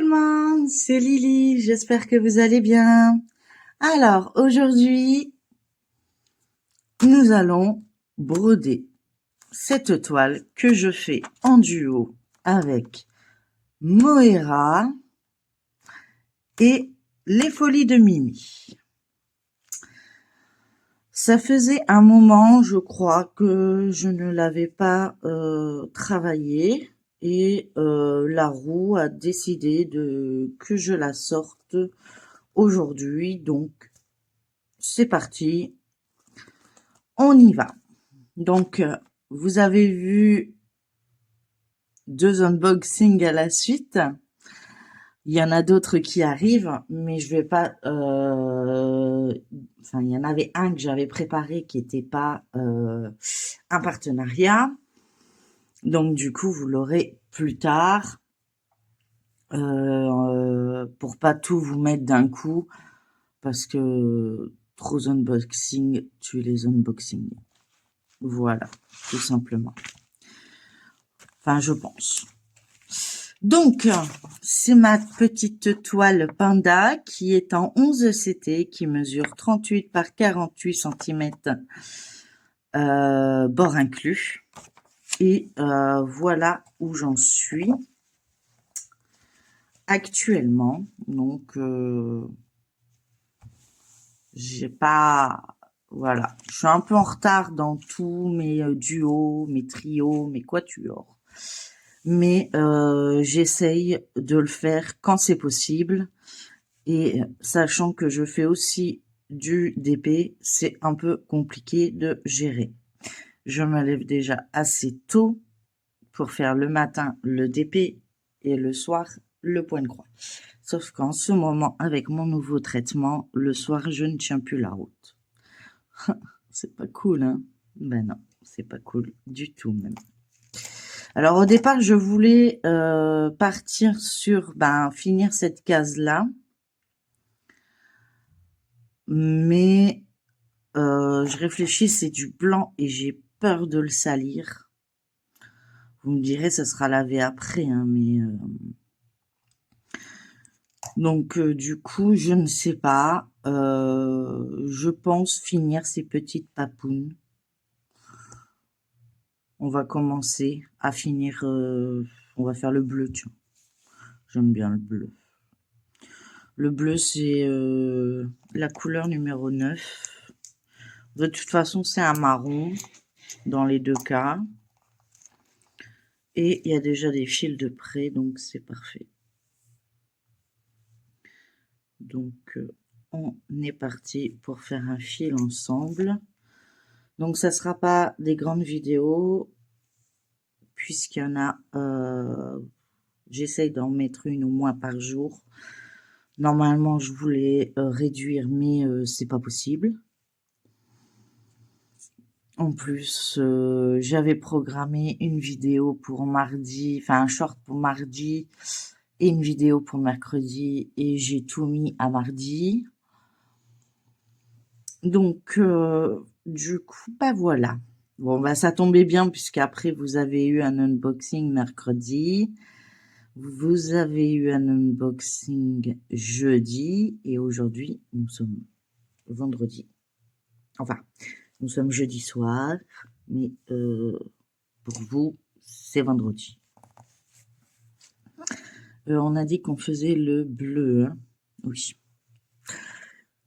tout le monde, c'est Lily, j'espère que vous allez bien. Alors, aujourd'hui, nous allons broder cette toile que je fais en duo avec Moira et les Folies de Mimi. Ça faisait un moment, je crois, que je ne l'avais pas travaillé et la roue a décidé que je la sorte aujourd'hui. Donc, c'est parti, on y va. Donc, vous avez vu 2 unboxings à la suite. Il y en a d'autres qui arrivent, mais je vais pas... Enfin, il y en avait un que j'avais préparé qui n'était pas un partenariat. Donc, du coup, vous l'aurez plus tard. Pour pas tout vous mettre d'un coup, parce que trop unboxing tue les unboxings. Voilà, tout simplement. Enfin, je pense. Donc, c'est ma petite toile panda qui est en 11 CT, qui mesure 38 par 48 cm, bord inclus. Et voilà où j'en suis actuellement. Donc, j'ai pas... Voilà, je suis un peu en retard dans tous mes duos, mes trios, mes quatuors. Mais j'essaye de le faire quand c'est possible. Et sachant que je fais aussi du DP, c'est un peu compliqué de gérer. Je me lève déjà assez tôt pour faire le matin le DP et le soir le point de croix. Sauf qu'en ce moment, avec mon nouveau traitement, le soir, je ne tiens plus la route. C'est pas cool, hein? Ben non, c'est pas cool du tout même. Alors au départ, je voulais partir sur finir cette case-là. Mais je réfléchis, c'est du blanc et j'ai peur de le salir. Vous me direz, ça sera lavé après, hein, mais... Donc du coup, je ne sais pas. Je pense finir ces petites papounes. On va commencer à finir... on va faire le bleu, tiens. J'aime bien le bleu. Le bleu, c'est la couleur numéro 9. De toute façon, c'est un marron dans les deux cas. Et il y a déjà des fils de près, donc c'est parfait. Donc, on est parti pour faire un fil ensemble. Donc, ça sera pas des grandes vidéos, puisqu'il y en a... j'essaye d'en mettre une au moins par jour. Normalement, je voulais réduire, mais c'est pas possible. En plus, j'avais programmé une vidéo pour mardi, enfin un short pour mardi et une vidéo pour mercredi, et j'ai tout mis à mardi. Donc, du coup, voilà. Bon, ça tombait bien puisqu'après, vous avez eu un unboxing mercredi. Vous avez eu un unboxing jeudi. Et aujourd'hui, nous sommes vendredi. Enfin, nous sommes jeudi soir. Mais pour vous, c'est vendredi. On a dit qu'on faisait le bleu, hein? Oui.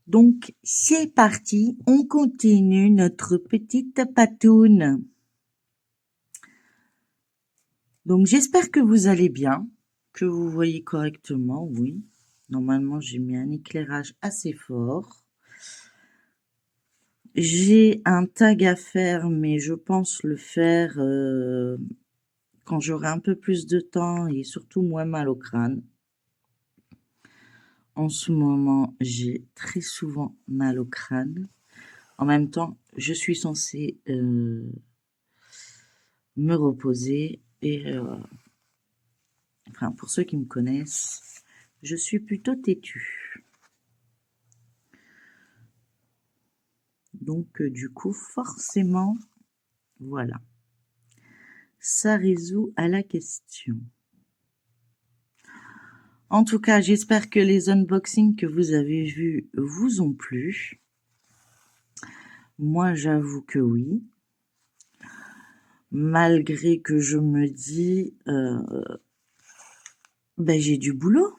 Donc, c'est parti, on continue notre petite patoune. Donc, j'espère que vous allez bien, que vous voyez correctement, oui. Normalement, j'ai mis un éclairage assez fort. J'ai un tag à faire, mais je pense le faire quand j'aurai un peu plus de temps et surtout moins mal au crâne. En ce moment, j'ai très souvent mal au crâne. En même temps, je suis censée me reposer et enfin, pour ceux qui me connaissent, je suis plutôt têtue. Donc, du coup, forcément, voilà. Ça résout à la question. En tout cas, j'espère que les unboxings que vous avez vus vous ont plu. Moi, j'avoue que oui. Malgré que je me dis, ben, j'ai du boulot.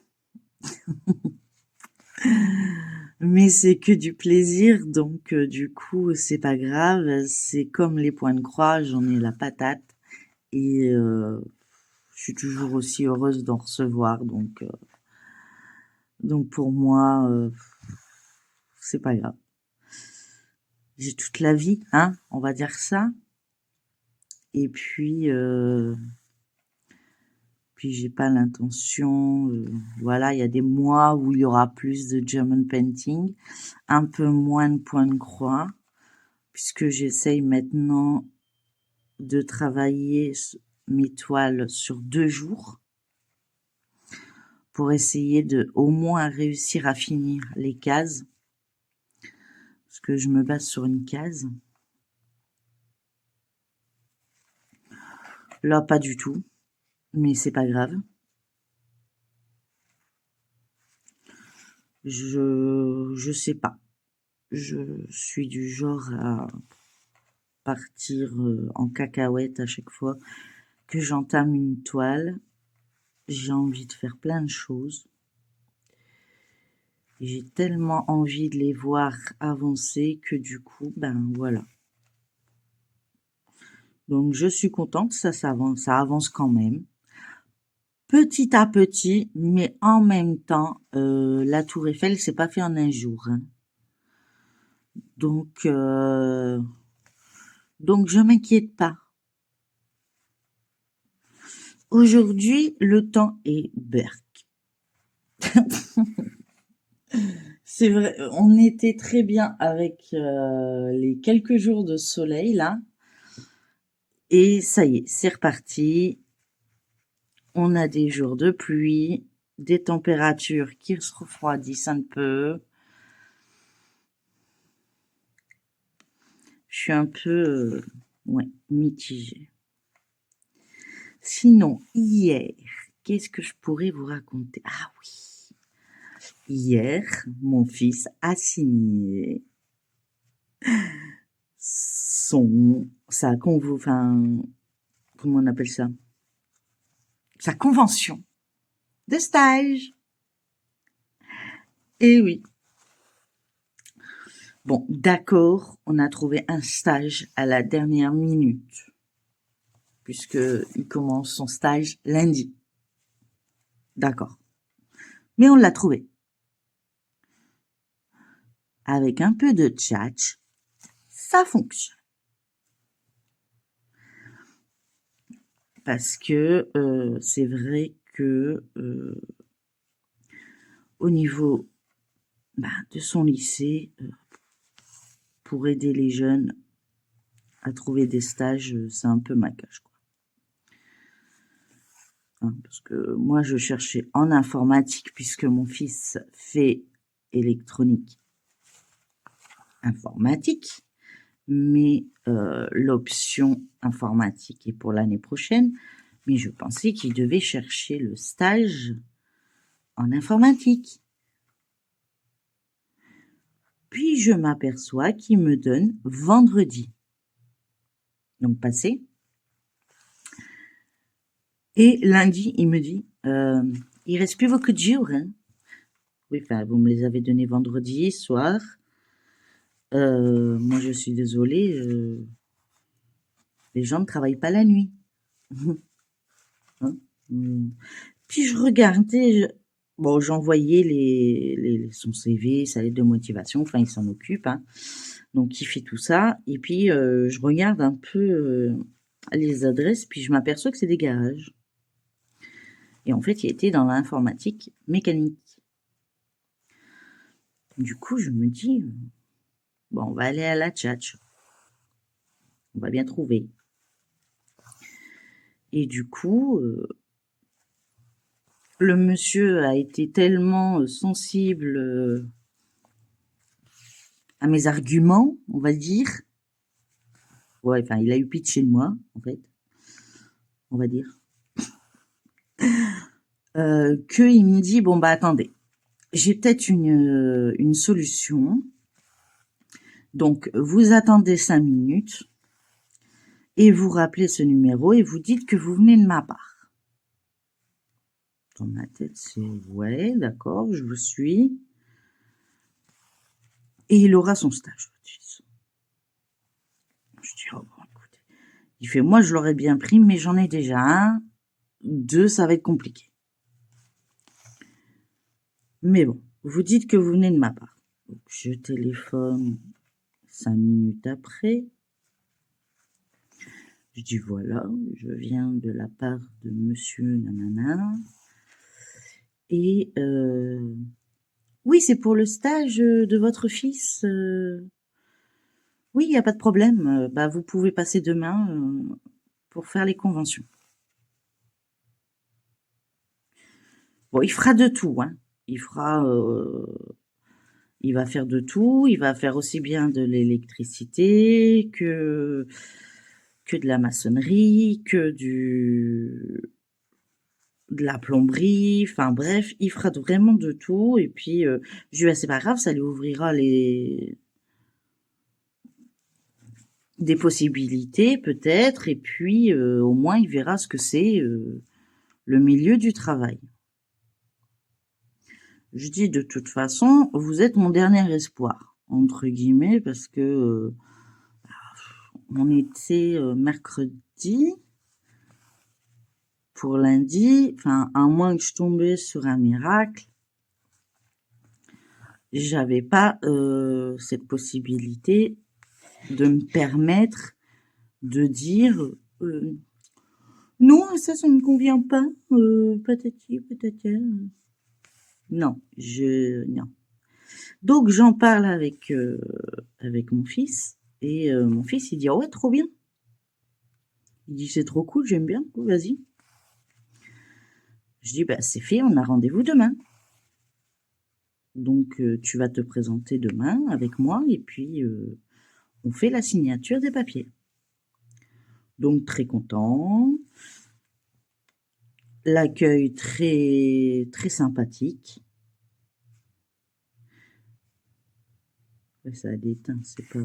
Mais c'est que du plaisir, donc du coup, c'est pas grave. C'est comme les points de croix, j'en ai la patate. Et je suis toujours aussi heureuse d'en recevoir. Donc pour moi, c'est pas grave. J'ai toute la vie, hein, on va dire ça. Et puis j'ai pas l'intention, voilà, il y a des mois où il y aura plus de German painting, un peu moins de points de croix, puisque j'essaye maintenant de travailler mes toiles sur 2 jours pour essayer de au moins réussir à finir les cases, parce que je me base sur une case. Là, pas du tout, mais c'est pas grave. Je sais pas. Je suis du genre à partir en cacahuète à chaque fois que j'entame une toile. J'ai envie de faire plein de choses. J'ai tellement envie de les voir avancer que du coup, ben voilà. Donc je suis contente, ça avance quand même. Petit à petit, mais en même temps, la Tour Eiffel, c'est pas fait en un jour, hein. Donc je m'inquiète pas. Aujourd'hui, le temps est berk. C'est vrai, on était très bien avec les quelques jours de soleil là. Et ça y est, c'est reparti. On a des jours de pluie, des températures qui se refroidissent un peu. Je suis un peu mitigée. Sinon, hier, qu'est-ce que je pourrais vous raconter? Ah oui, hier, mon fils a signé comment on appelle ça? Sa convention de stage. Et oui. Bon, d'accord, on a trouvé un stage à la dernière minute, puisque il commence son stage lundi. D'accord. Mais on l'a trouvé. Avec un peu de tchatch, ça fonctionne. Parce que c'est vrai que au niveau de son lycée, pour aider les jeunes à trouver des stages, c'est un peu ma cage, quoi. Hein, parce que moi, je cherchais en informatique, puisque mon fils fait électronique informatique, mais l'option informatique est pour l'année prochaine. Mais je pensais qu'il devait chercher le stage en informatique. Puis je m'aperçois qu'il me donne vendredi, donc passé. Et lundi, il me dit, il reste plus beaucoup de jours, hein. Oui, enfin, vous me les avez donnés vendredi soir. Moi, je suis désolée, les gens ne travaillent pas la nuit. Hein. Puis je regardais, bon, j'envoyais son CV, sa lettre de motivation, enfin, il s'en occupe, hein. Donc, il fait tout ça. Et puis, je regarde un peu les adresses, puis je m'aperçois que c'est des garages. Et en fait, il était dans l'informatique mécanique. Du coup, je me dis, bon, on va aller à la tchatch. On va bien trouver. Et du coup, le monsieur a été tellement sensible à mes arguments, on va dire. Ouais, enfin, il a eu pitié de moi, en fait. On va dire. qu'il me dit, bon, bah, attendez, j'ai peut-être une solution. Donc, vous attendez 5 minutes et vous rappelez ce numéro et vous dites que vous venez de ma part. Dans ma tête, c'est ouais, d'accord, je vous suis. Et il aura son stage. Je dis, oh, bon, écoutez. Il fait, moi, je l'aurais bien pris, mais j'en ai déjà un. 2, ça va être compliqué. Mais bon, vous dites que vous venez de ma part. Donc, je téléphone 5 minutes après. Je dis, voilà, je viens de la part de monsieur nanana. Et oui, c'est pour le stage de votre fils. Oui, il n'y a pas de problème. Bah, vous pouvez passer demain pour faire les conventions. Bon, il fera de tout, hein. Il va faire de tout. Il va faire aussi bien de l'électricité que de la maçonnerie, de la plomberie. Enfin bref, il fera vraiment de tout. Et puis, je lui dis, bah, c'est pas grave, ça lui ouvrira des possibilités peut-être. Et puis, au moins, il verra ce que c'est le milieu du travail. Je dis, de toute façon, vous êtes mon dernier espoir, entre guillemets, parce que on était mercredi pour lundi, enfin, à moins que je tombais sur un miracle, j'avais pas cette possibilité de me permettre de dire non, ça ne me convient pas, patati patata. Non, non. Donc j'en parle avec mon fils et mon fils il dit ah ouais trop bien. Il dit c'est trop cool, j'aime bien, vas-y. Je dis bah c'est fait, on a rendez-vous demain. Donc tu vas te présenter demain avec moi et puis on fait la signature des papiers. Donc très content. L'accueil très très sympathique. Ouais, ça a déteint, c'est pas.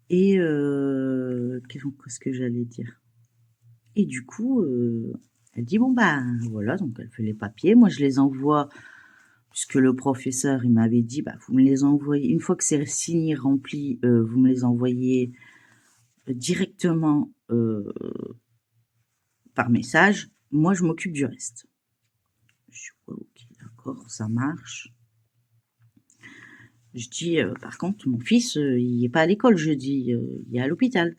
Et qu'est-ce que j'allais dire? Et du coup, elle dit bon bah voilà, donc elle fait les papiers. Moi je les envoie puisque le professeur il m'avait dit bah vous me les envoyez une fois que c'est signé rempli, vous me les envoyez directement par message. Moi je m'occupe du reste. Je dis ouais, ok d'accord, ça marche. Je dis par contre mon fils il est pas à l'école jeudi, il est à l'hôpital.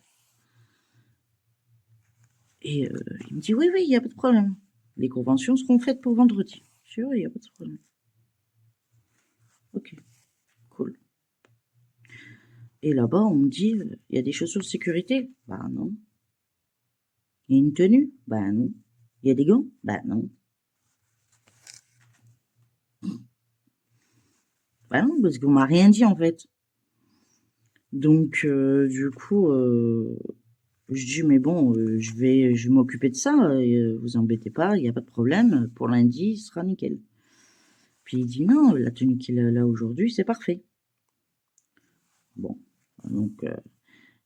Et il me dit oui oui il y a pas de problème. Les conventions seront faites pour vendredi. Je dis oui il y a pas de problème. Ok, cool. Et là-bas, on me dit, il y a des chaussures de sécurité? Bah non. Il y a une tenue? Bah non. Il y a des gants? Bah non. Bah non, parce qu'on m'a rien dit en fait. Donc du coup, je dis mais bon, je vais m'occuper de ça. Vous embêtez pas, il n'y a pas de problème. Pour lundi, ce sera nickel. Puis il dit non, la tenue qu'il a là aujourd'hui, c'est parfait. Bon, donc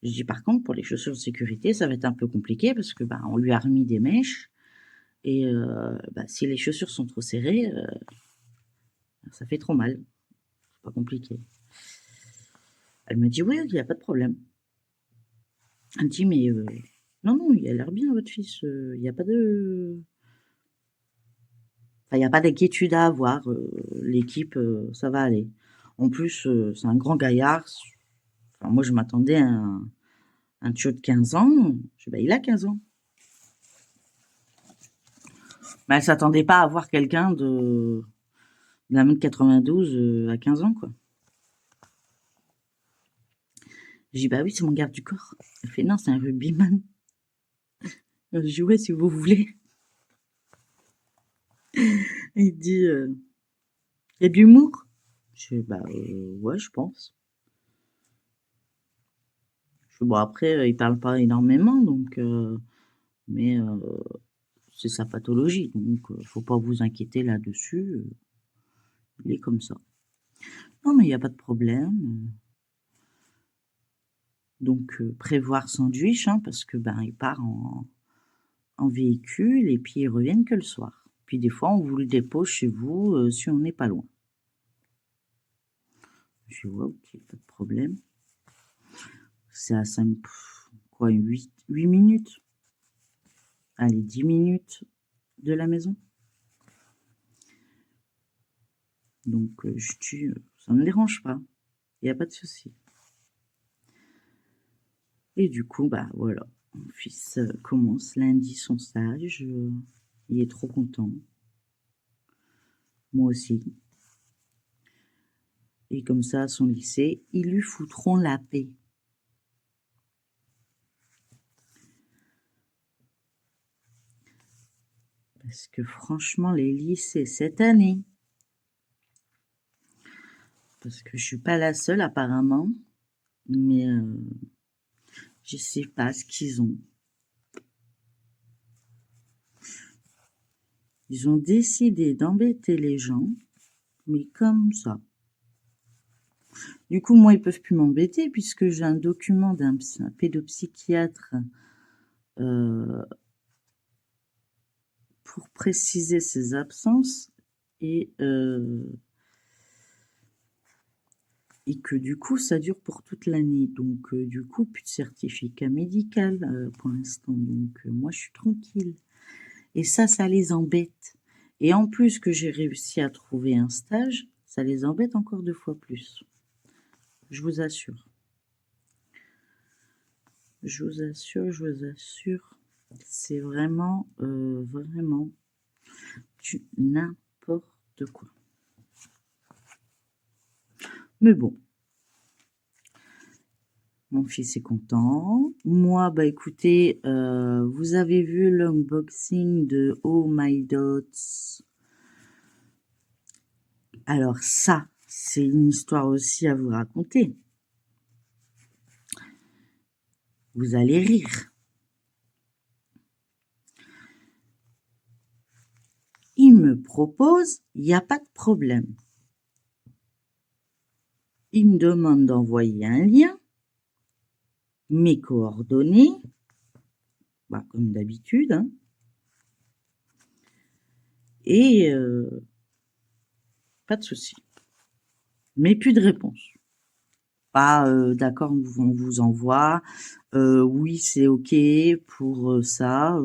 je dis par contre pour les chaussures de sécurité, ça va être un peu compliqué parce que bah on lui a remis des mèches et bah, si les chaussures sont trop serrées, ça fait trop mal. C'est pas compliqué. Elle me dit oui, il n'y a pas de problème. Elle me dit mais non, non, il a l'air bien votre fils. Il n'y a pas de, enfin, il n'y a pas d'inquiétude à avoir. L'équipe, ça va aller. En plus, c'est un grand gaillard. Enfin, moi, je m'attendais à un tio de 15 ans. Je dis, bah, il a 15 ans. Mais elle s'attendait pas à voir quelqu'un d'un mètre 92 à 15 ans, quoi. Je dis, bah oui, c'est mon garde du corps. Elle fait, non, c'est un rugbyman. Je dis, ouais, si vous voulez. Il dit, il y a de l'humour? Je dis, bah ouais, je pense. Je dis, bon, après, il parle pas énormément, donc Mais c'est sa pathologie, donc faut pas vous inquiéter là-dessus. Il est comme ça. Non, mais il n'y a pas de problème. Donc prévoir sandwich, hein, parce que ben il part en véhicule et puis ils reviennent que le soir. Puis des fois, on vous le dépose chez vous si on n'est pas loin. Je vois, ok, pas de problème. C'est à 5, quoi, 8 minutes. Allez, 10 minutes de la maison. Donc, ça ne me dérange pas. Il n'y a pas de souci. Et du coup, bah voilà. Mon fils commence lundi son stage. Il est trop content. Moi aussi. Et comme ça, à son lycée, ils lui foutront la paix. Parce que franchement, les lycées cette année, parce que je suis pas la seule apparemment, mais je sais pas ce qu'ils ont. Ils ont décidé d'embêter les gens, mais comme ça. Du coup, moi, ils peuvent plus m'embêter puisque j'ai un document d'un pédopsychiatre pour préciser ses absences et que du coup, ça dure pour toute l'année. Donc, du coup, plus de certificat médical pour l'instant. Donc, moi, je suis tranquille. Et ça les embête. Et en plus que j'ai réussi à trouver un stage, ça les embête encore 2 fois plus. Je vous assure. Je vous assure. C'est vraiment, vraiment du n'importe quoi. Mais bon. Mon fils est content. Moi, bah écoutez, vous avez vu l'unboxing de Oh My Dots. Alors ça, c'est une histoire aussi à vous raconter. Vous allez rire. Il me propose, il n'y a pas de problème. Il me demande d'envoyer un lien, mes coordonnées, bah, comme d'habitude, hein, et pas de souci. Mais plus de réponse. Pas d'accord, on vous envoie. Oui, c'est ok pour ça.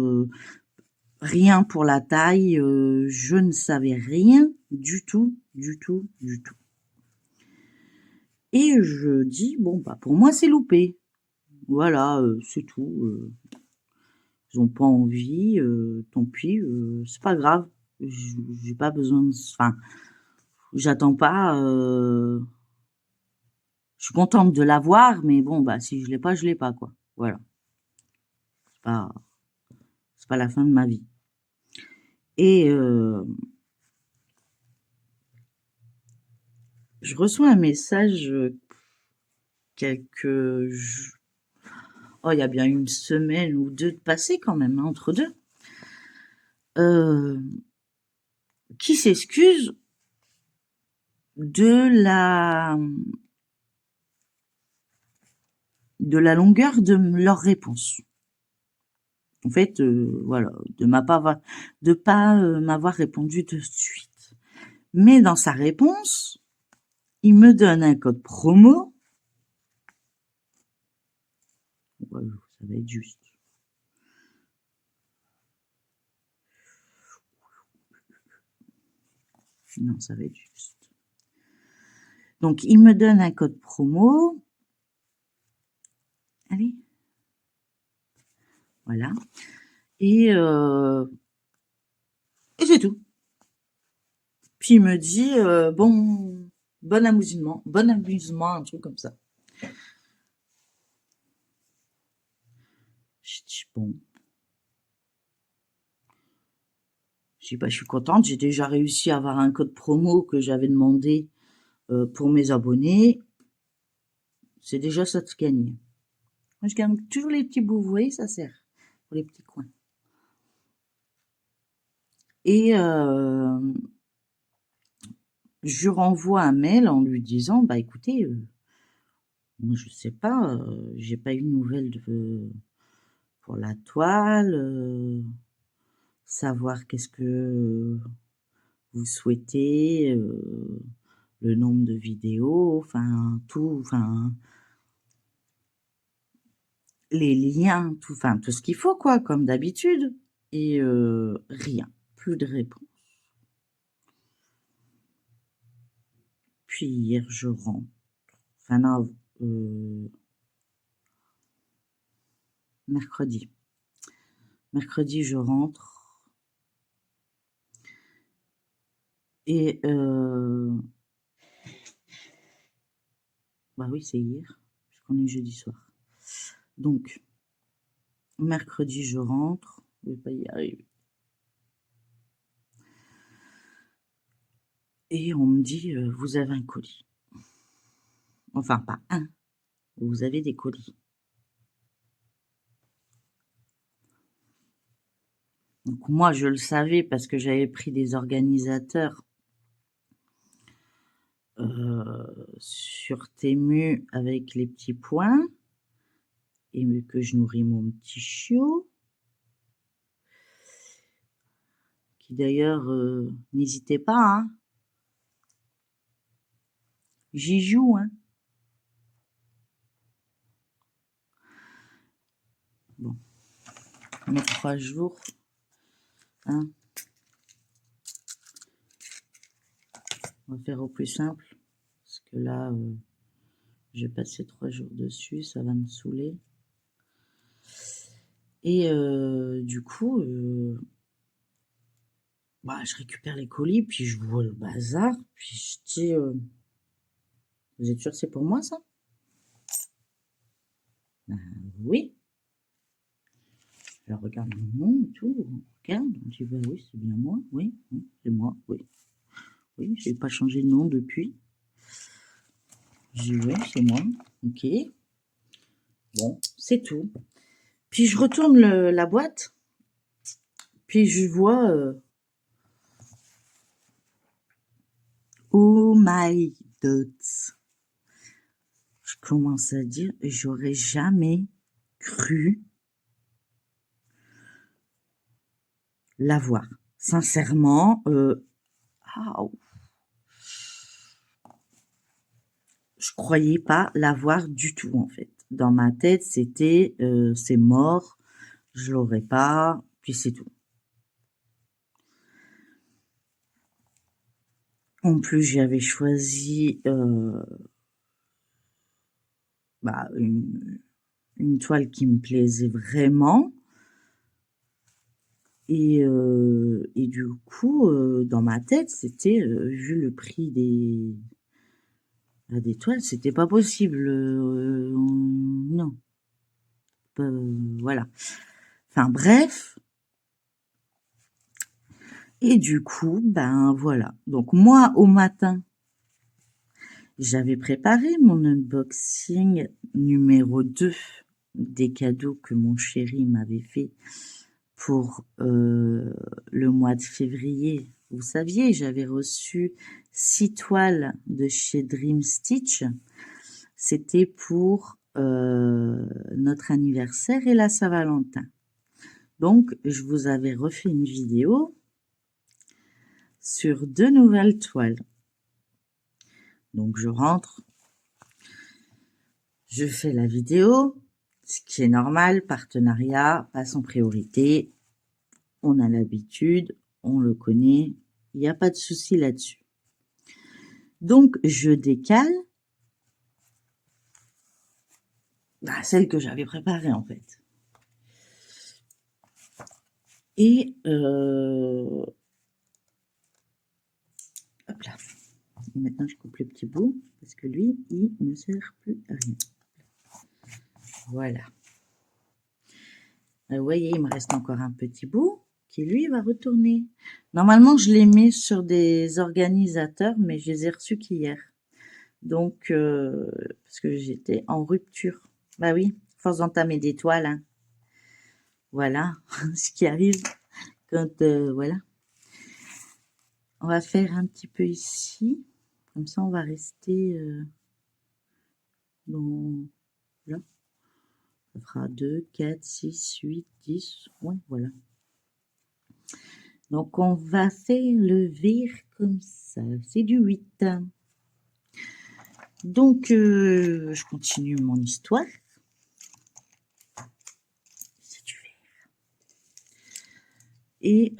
Rien pour la taille. Je ne savais rien du tout. Et je dis bon bah pour moi c'est loupé. Voilà, c'est tout. Ils ont pas envie, tant pis. C'est pas grave. J'ai pas besoin de. Enfin, j'attends pas. Je suis contente de l'avoir, mais bon bah si je l'ai pas, je l'ai pas quoi. Voilà. Pas, c'est pas la fin de ma vie. Et je reçois un message il y a bien une semaine ou 2 de passé quand même, hein, entre deux, qui s'excuse de la longueur de leur réponse. En fait, voilà, de pas m'avoir répondu de suite. Mais dans sa réponse, il me donne un code promo. Ouais, ça va être juste. Non, ça va être juste. Donc, il me donne un code promo. Allez. Voilà. Et c'est tout. Puis il me dit, bon amusement, un truc comme ça. Je dis, bon. Je dis, bah, je suis contente, j'ai déjà réussi à avoir un code promo que j'avais demandé pour mes abonnés. C'est déjà ça de gagner. Moi, je gagne toujours les petits bouts, vous voyez, ça sert pour les petits coins. Et je renvoie un mail en lui disant, bah écoutez, moi je sais pas, j'ai pas eu de nouvelles pour la toile, savoir qu'est-ce que vous souhaitez, le nombre de vidéos, enfin tout, enfin les liens, tout, enfin tout ce qu'il faut quoi, comme d'habitude. Et rien, plus de réponse. Puis hier je rentre, enfin non, mercredi. Mercredi je rentre et bah oui c'est hier, puisqu'on est jeudi soir. Donc mercredi je rentre, je vais pas y arriver. Et on me dit, vous avez un colis. Enfin pas un, vous avez des colis. Donc moi je le savais parce que j'avais pris des organisateurs sur Temu avec les petits points et que je nourris mon petit chiot. Qui d'ailleurs, n'hésitez pas, hein. J'y joue, hein. Bon, mes 3 jours, hein. On va faire au plus simple, parce que là, j'ai passé 3 jours dessus, ça va me saouler. Et du coup, bah, je récupère les colis, puis je vois le bazar, puis je dis, vous êtes sûr que c'est pour moi ça? Ben oui. Je regarde mon nom et tout, on regarde, on dit bah oui, c'est bien moi, oui, c'est moi, oui. Oui, j'ai pas changé de nom depuis. J'ai dit oui, c'est moi, ok. Bon, c'est tout. Puis je retourne la boîte, puis je vois oh my dots. Je commence à dire, j'aurais jamais cru l'avoir. Sincèrement, je croyais pas l'avoir du tout en fait. Dans ma tête, c'était c'est mort, je l'aurais pas, puis c'est tout. En plus, j'avais choisi bah, une toile qui me plaisait vraiment. Et du coup, dans ma tête, c'était, vu le prix des toiles, c'était pas possible. Non, voilà. Enfin bref. Et du coup, ben voilà. Donc moi, au matin, j'avais préparé mon unboxing numéro 2 des cadeaux que mon chéri m'avait fait pour le mois de février. Vous saviez, j'avais reçu 6 toiles de chez Dream Stitch. C'était pour notre anniversaire et la Saint-Valentin. Donc, je vous avais refait une vidéo sur 2 nouvelles toiles. Donc, je rentre, je fais la vidéo, ce qui est normal, partenariat passe en priorité. On a l'habitude, on le connaît, il n'y a pas de souci là-dessus. Donc, je décale celle que j'avais préparée en fait. Et hop là. Et maintenant, je coupe le petit bout parce que lui, il ne sert plus à rien. Voilà. Vous voyez, il me reste encore un petit bout qui, lui, va retourner. Normalement, je les mets sur des organisateurs, mais je les ai reçus qu'hier. Donc, parce que j'étais en rupture. Bah oui, force d'entamer des toiles. Hein. Voilà, ce qui arrive quand, voilà. On va faire un petit peu ici. Comme ça, on va rester dans... Là. Ça fera 2, 4, 6, 8, 10. Ouais, voilà. Donc, on va faire le vert comme ça. C'est du 8. Donc, je continue mon histoire. C'est du vert. Et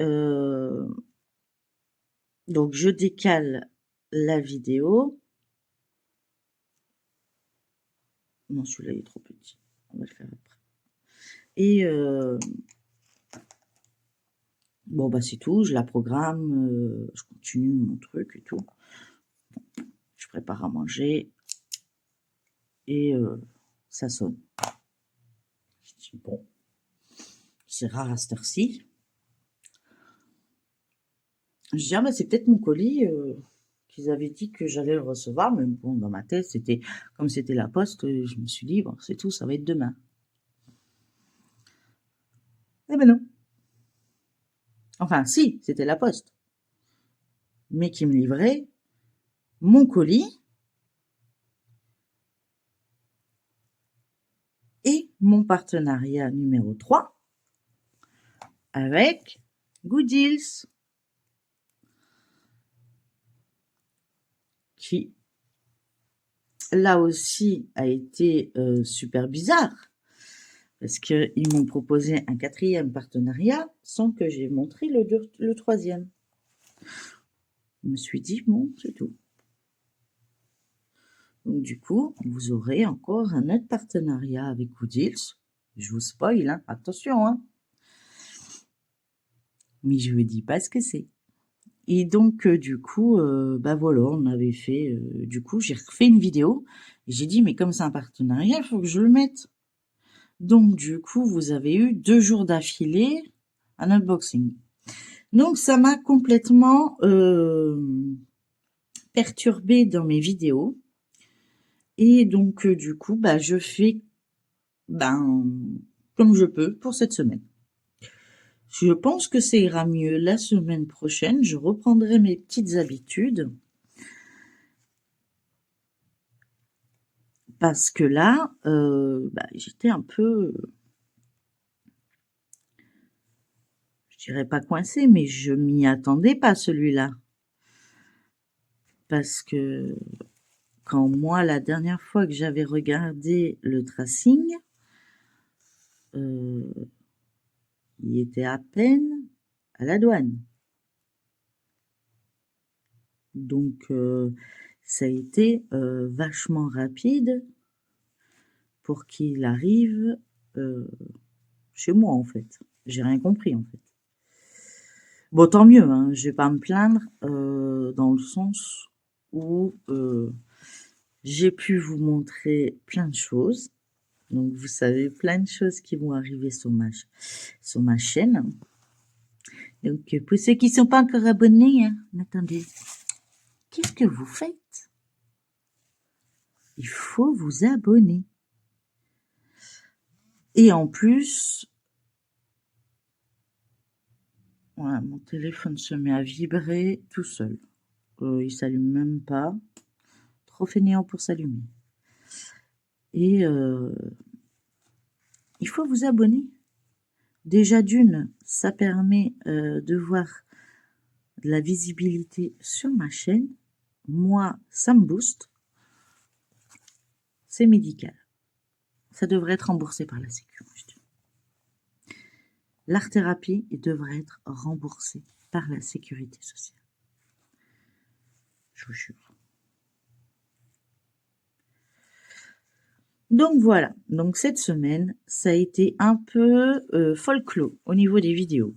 donc, je décale la vidéo. Non, celui-là, il est trop petit. On va le faire après. Et bon, bah, c'est tout. Je la programme. Je continue mon truc et tout. Je prépare à manger. Et ça sonne. Je dis, bon, c'est rare à cette heure-ci. Je dis, ah, bah, c'est peut-être mon colis qu'ils avaient dit que j'allais le recevoir. Mais bon, dans ma tête, c'était comme c'était la poste, je me suis dit, bon, c'est tout, ça va être demain. Eh ben non. Enfin, si, c'était la poste. Mais qui me livrait mon colis et mon partenariat numéro 3 avec Gooddeals, qui là aussi a été super bizarre, parce qu'ils m'ont proposé un 4e partenariat sans que j'ai montré le 3e. Je me suis dit, bon, c'est tout. Donc du coup, vous aurez encore un autre partenariat avec Gooddeals. Je vous spoil, hein, attention, hein. Mais je vous dis pas ce que c'est. Et donc du coup, bah voilà, on avait fait. Du coup, j'ai refait une vidéo et j'ai dit, mais comme c'est un partenariat, il faut que je le mette. Donc du coup, vous avez eu 2 jours d'affilée un unboxing. Donc ça m'a complètement perturbée dans mes vidéos. Et donc du coup, bah je fais comme je peux pour cette semaine. Je pense que ça ira mieux la semaine prochaine. Je reprendrai mes petites habitudes. Parce que là, j'étais un peu, je dirais pas coincée, mais je m'y attendais pas celui-là. Parce que quand moi, la dernière fois que j'avais regardé le tracing, il était à peine à la douane. Donc, ça a été vachement rapide pour qu'il arrive chez moi, en fait. J'ai rien compris, en fait. Bon, tant mieux, hein, je vais pas me plaindre, dans le sens où j'ai pu vous montrer plein de choses. Donc, vous savez, plein de choses qui vont arriver sur ma chaîne. Donc, pour ceux qui ne sont pas encore abonnés, hein, attendez, qu'est-ce que vous faites? Il faut vous abonner. Et en plus, ouais, mon téléphone se met à vibrer tout seul. Il s'allume même pas. Trop fainéant pour s'allumer. Et il faut vous abonner. Déjà d'une, ça permet de voir de la visibilité sur ma chaîne. Moi, ça me booste. C'est médical. Ça devrait être remboursé par la sécurité. L'art-thérapie devrait être remboursée par la sécurité sociale. Je vous jure. Donc voilà, donc cette semaine, ça a été un peu folklore au niveau des vidéos.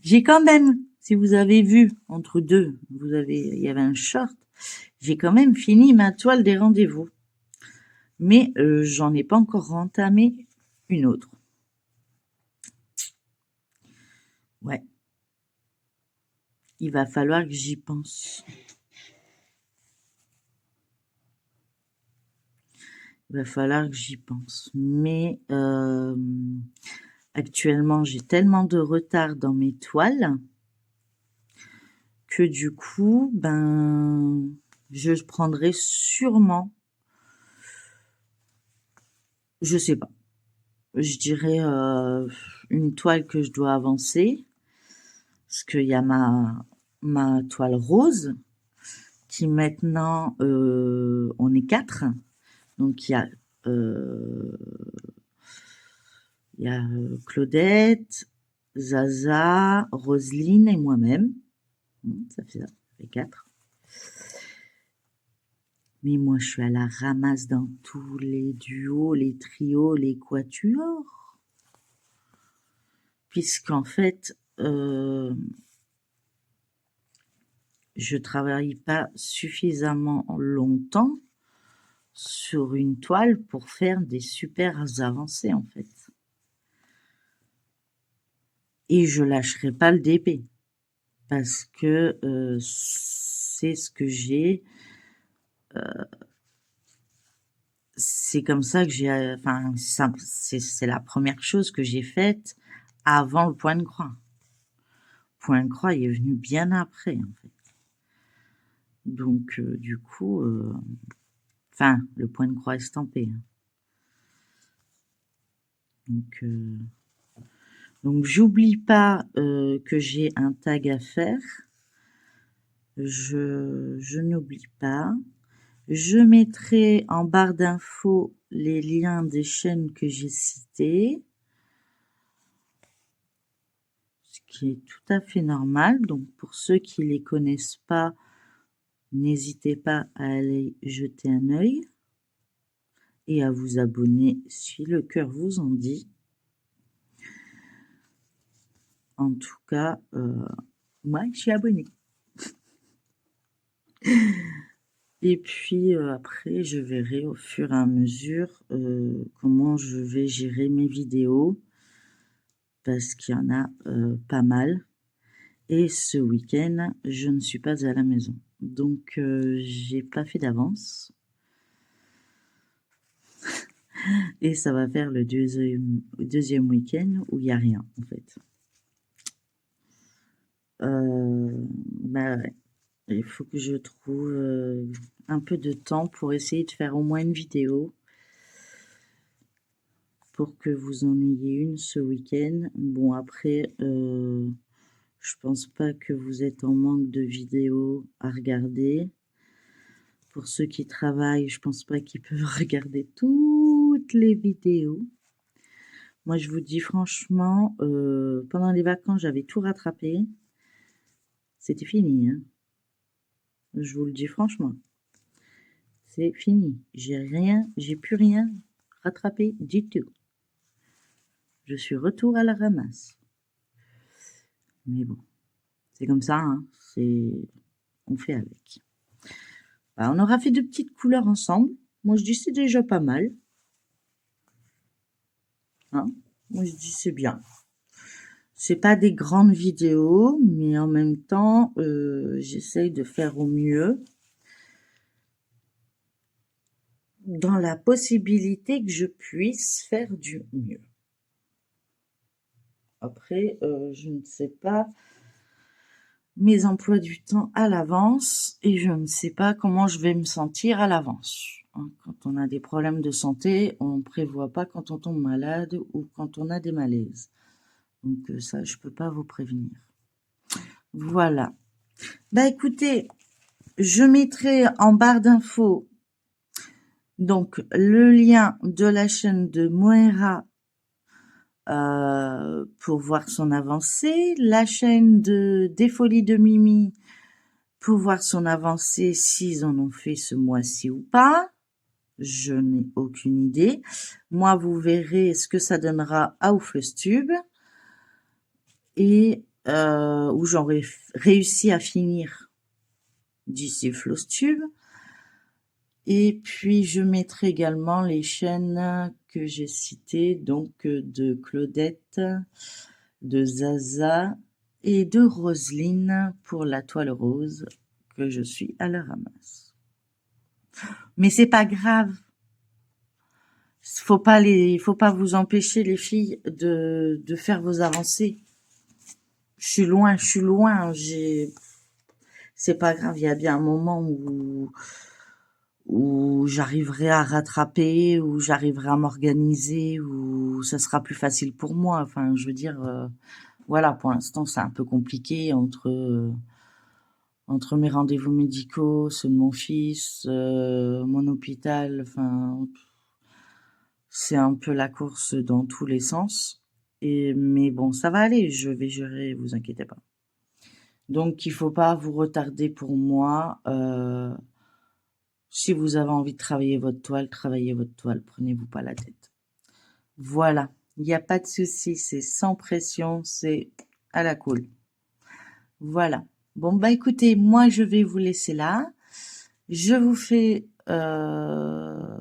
J'ai quand même, si vous avez vu, entre deux, il y avait un short, j'ai quand même fini ma toile des rendez-vous. Mais j'en ai pas encore entamé une autre. Ouais. Il va falloir que j'y pense. Il va falloir que j'y pense. Mais actuellement, j'ai tellement de retard dans mes toiles que du coup, ben, je prendrai sûrement, je sais pas, je dirais une toile que je dois avancer, parce qu'il y a ma toile rose, qui maintenant, on est 4, donc il y a Claudette, Zaza, Roselyne et moi-même. Ça fait 4. Mais moi, je suis à la ramasse dans tous les duos, les trios, les quatuors. Puisqu'en fait, je travaille pas suffisamment longtemps sur une toile pour faire des super avancées, en fait. Et je lâcherai pas le DP. Parce que c'est ce que j'ai. C'est comme ça que j'ai, enfin, c'est la première chose que j'ai faite avant le point de croix. Le point de croix il est venu bien après, en fait. Donc, du coup, enfin, le point de croix estampé. Donc, j'oublie pas que j'ai un tag à faire. Je n'oublie pas. Je mettrai en barre d'infos les liens des chaînes que j'ai citées, ce qui est tout à fait normal. Donc pour ceux qui les connaissent pas, n'hésitez pas à aller jeter un œil et à vous abonner si le cœur vous en dit. En tout cas, moi je suis abonnée. Et puis après, je verrai au fur et à mesure comment je vais gérer mes vidéos, parce qu'il y en a pas mal. Et ce week-end, je ne suis pas à la maison. Donc, j'ai pas fait d'avance. Et ça va faire le deuxième week-end où il n'y a rien, en fait. Bah ouais. Il faut que je trouve un peu de temps pour essayer de faire au moins une vidéo. Pour que vous en ayez une ce week-end. Bon, après, je pense pas que vous êtes en manque de vidéos à regarder. Pour ceux qui travaillent, je pense pas qu'ils peuvent regarder toutes les vidéos. Moi, je vous dis franchement, pendant les vacances, j'avais tout rattrapé. C'était fini, hein. Je vous le dis franchement. C'est fini. J'ai plus rien rattrapé du tout. Je suis retour à la ramasse. Mais bon, c'est comme ça, hein. On fait avec. Bah, on aura fait 2 petites couleurs ensemble. Moi, je dis c'est déjà pas mal. Hein, moi, je dis c'est bien. C'est pas des grandes vidéos, mais en même temps, j'essaye de faire au mieux. Dans la possibilité que je puisse faire du mieux. Après, je ne sais pas mes emplois du temps à l'avance et je ne sais pas comment je vais me sentir à l'avance. Quand on a des problèmes de santé, on ne prévoit pas quand on tombe malade ou quand on a des malaises. Donc ça, je peux pas vous prévenir. Voilà. Bah écoutez, je mettrai en barre d'infos donc le lien de la chaîne de Moira pour voir son avancée, la chaîne des Folies de Mimi pour voir son avancée, s'ils en ont fait ce mois-ci ou pas. Je n'ai aucune idée. Moi, vous verrez ce que ça donnera à Ouflestube et où j'aurai réussi à finir d'ici Flostube. Et puis, je mettrai également les chaînes que j'ai citées, donc de Claudette, de Zaza et de Roselyne pour la toile rose que je suis à la ramasse. Mais c'est pas grave. Faut pas vous empêcher, les filles, de faire vos avancées. Je suis loin. c'est pas grave, il y a bien un moment où j'arriverai à rattraper, où j'arriverai à m'organiser, où ça sera plus facile pour moi. Enfin, je veux dire, voilà, pour l'instant, c'est un peu compliqué entre mes rendez-vous médicaux, ceux de mon fils, mon hôpital, enfin, c'est un peu la course dans tous les sens. Mais bon, ça va aller, je vais gérer, vous inquiétez pas. Donc, il faut pas vous retarder pour moi. Si vous avez envie de travaillez votre toile, prenez-vous pas la tête. Voilà, il n'y a pas de souci, c'est sans pression, c'est à la cool. Voilà. Bon, bah écoutez, moi je vais vous laisser là. Je vous fais plein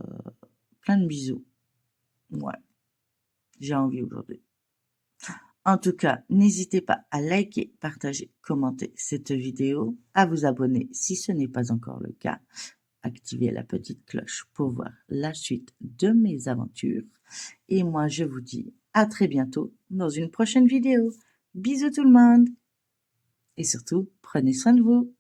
de bisous. Ouais, j'ai envie aujourd'hui. En tout cas, n'hésitez pas à liker, partager, commenter cette vidéo, à vous abonner si ce n'est pas encore le cas, activer la petite cloche pour voir la suite de mes aventures. Et moi, je vous dis à très bientôt dans une prochaine vidéo. Bisous tout le monde. Et surtout, prenez soin de vous.